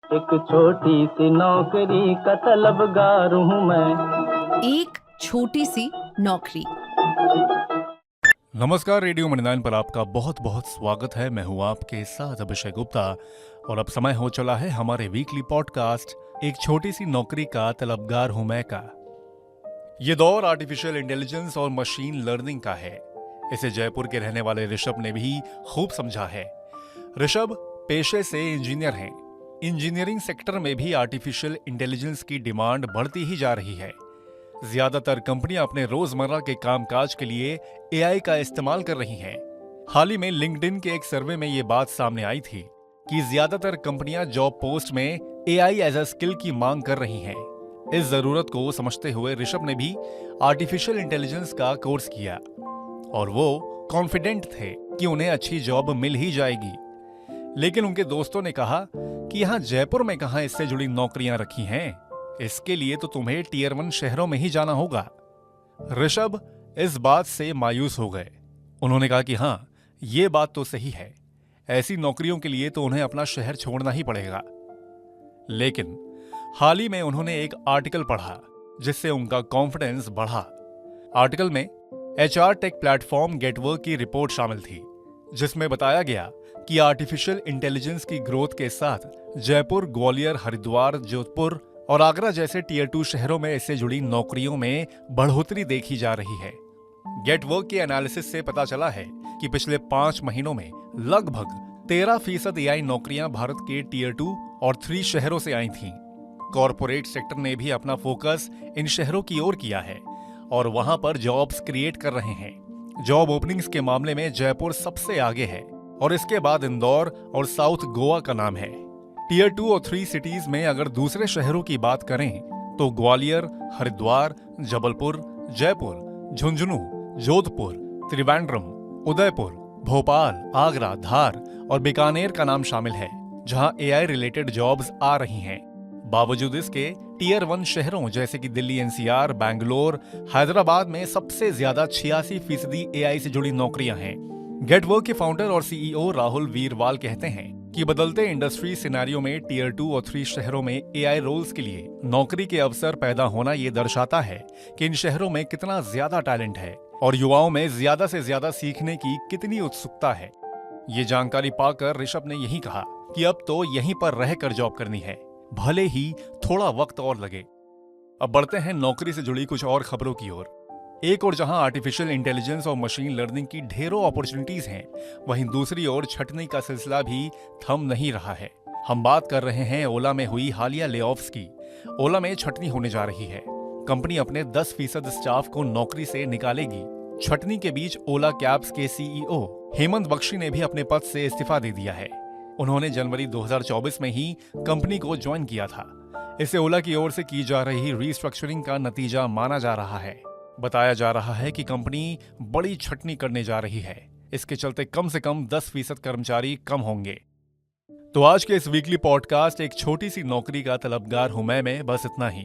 एक छोटी सी नौकरी का तलबगार हूँ मैं। एक छोटी सी नौकरी। नमस्कार, रेडियो 99 पर आपका बहुत बहुत स्वागत है। मैं हूँ आपके साथ अभिषेक गुप्ता और अब समय हो चला है हमारे वीकली पॉडकास्ट एक छोटी सी नौकरी का तलबगार हूँ मैं का। ये दौर आर्टिफिशियल इंटेलिजेंस और मशीन लर्निंग का है। इसे जयपुर के रहने वाले ऋषभ ने भी खूब समझा है। ऋषभ पेशे से इंजीनियर हैं। इंजीनियरिंग सेक्टर में भी आर्टिफिशियल इंटेलिजेंस की डिमांड बढ़ती ही जा रही है। ज्यादातर कंपनियां अपने रोजमर्रा के कामकाज के लिए एआई का इस्तेमाल कर रही हैं। हाल ही में लिंक्डइन के एक सर्वे में ये बात सामने आई थी कि ज्यादातर कंपनियां जॉब पोस्ट में एआई एज अ स्किल की मांग कर रही हैं। इस जरूरत को समझते हुए ऋषभ ने भी आर्टिफिशियल इंटेलिजेंस का कोर्स किया और वो कॉन्फिडेंट थे कि उन्हें अच्छी जॉब मिल ही जाएगी। लेकिन उनके दोस्तों ने कहा कि यहाँ जयपुर में कहाँ इससे जुड़ी नौकरियां रखी हैं, इसके लिए तो तुम्हें टीयर 1 शहरों में ही जाना होगा। ऋषभ इस बात से मायूस हो गए। उन्होंने कहा कि हाँ, ये बात तो सही है, ऐसी नौकरियों के लिए तो उन्हें अपना शहर छोड़ना ही पड़ेगा। लेकिन हाल ही में उन्होंने एक आर्टिकल पढ़ा जिससे उनका कॉन्फिडेंस बढ़ा। आर्टिकल में एचआर टेक प्लेटफॉर्म गेटवर्क की रिपोर्ट शामिल थी, जिसमें बताया गया कि आर्टिफिशियल इंटेलिजेंस की ग्रोथ के साथ जयपुर, ग्वालियर, हरिद्वार, जोधपुर और आगरा जैसे टीयर 2 शहरों में इससे जुड़ी नौकरियों में बढ़ोतरी देखी जा रही है। गेटवर्क के एनालिसिस से पता चला है कि पिछले 5 महीनों में लगभग 13% एआई नौकरियां भारत के टीयर 2 और 3 शहरों से आई थीं। कॉरपोरेट सेक्टर ने भी अपना फोकस इन शहरों की ओर किया है और वहां पर जॉब्स क्रिएट कर रहे हैं। जॉब ओपनिंग्स के मामले में जयपुर सबसे आगे है और इसके बाद इंदौर और साउथ गोवा का नाम है। टीयर 2 और 3 सिटीज में अगर दूसरे शहरों की बात करें तो ग्वालियर, हरिद्वार, जबलपुर, जयपुर, झुंझुनू, जोधपुर, त्रिवेंद्रम, उदयपुर, भोपाल, आगरा, धार और बीकानेर का नाम शामिल है, जहां एआई रिलेटेड जॉब्स आ रही हैं। बावजूद इसके टीयर 1 शहरों जैसे कि दिल्ली, एनसीआर, बैंगलोर, हैदराबाद में सबसे ज्यादा 86% एआई से जुड़ी नौकरियां हैं। गेटवर्क के फाउंडर और सीईओ राहुल वीरवाल कहते हैं कि बदलते इंडस्ट्री सिनेरियो में टीयर 2 और 3 शहरों में एआई रोल्स के लिए नौकरी के अवसर पैदा होना ये दर्शाता है कि इन शहरों में कितना ज्यादा टैलेंट है और युवाओं में ज्यादा से ज्यादा सीखने की कितनी उत्सुकता है। ये जानकारी पाकर ऋषभ ने यही कहा कि अब तो यहीं पर रहकर जॉब करनी है, भले ही थोड़ा वक्त और लगे। अब बढ़ते हैं नौकरी से जुड़ी कुछ और खबरों की ओर। एक और जहां आर्टिफिशियल इंटेलिजेंस और मशीन लर्निंग की ढेरों अपॉर्चुनिटीज हैं, वहीं दूसरी ओर छटनी का सिलसिला भी थम नहीं रहा है। हम बात कर रहे हैं ओला में हुई हालिया लेऑफ्स की। ओला में छटनी होने जा रही है। कंपनी अपने 10% स्टाफ को नौकरी से निकालेगी। छटनी के बीच ओला कैब्स के सीईओ हेमंत बख्शी ने भी अपने पद से इस्तीफा दे दिया है। उन्होंने जनवरी 2024 में ही कंपनी को ज्वाइन किया था। इसे ओला की ओर से की जा रही रीस्ट्रक्चरिंग का नतीजा माना जा रहा है। बताया जा रहा है कि कंपनी बड़ी छटनी करने जा रही है। इसके चलते कम से कम 10% कर्मचारी कम होंगे। तो आज के इस वीकली पॉडकास्ट एक छोटी सी नौकरी का तलबगार हूं मैं में बस इतना ही।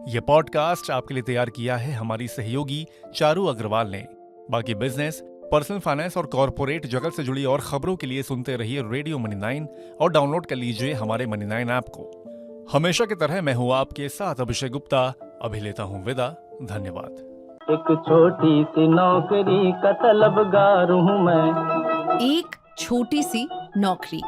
यह पॉडकास्ट आपके लिए तैयार किया है हमारी सहयोगी चारू अग्रवाल ने। बाकी बिजनेस, पर्सनल फाइनेंस और कॉर्पोरेट जगत से जुड़ी और खबरों के लिए सुनते रहिए रेडियो मनी 9 और डाउनलोड कर लीजिए हमारे मनी 9 ऐप को। हमेशा की तरह मैं हूं आपके साथ अभिषेक गुप्ता। अभी लेता हूं विदा। धन्यवाद। एक छोटी सी नौकरी का तलबगार हूँ मैं। एक छोटी सी नौकरी।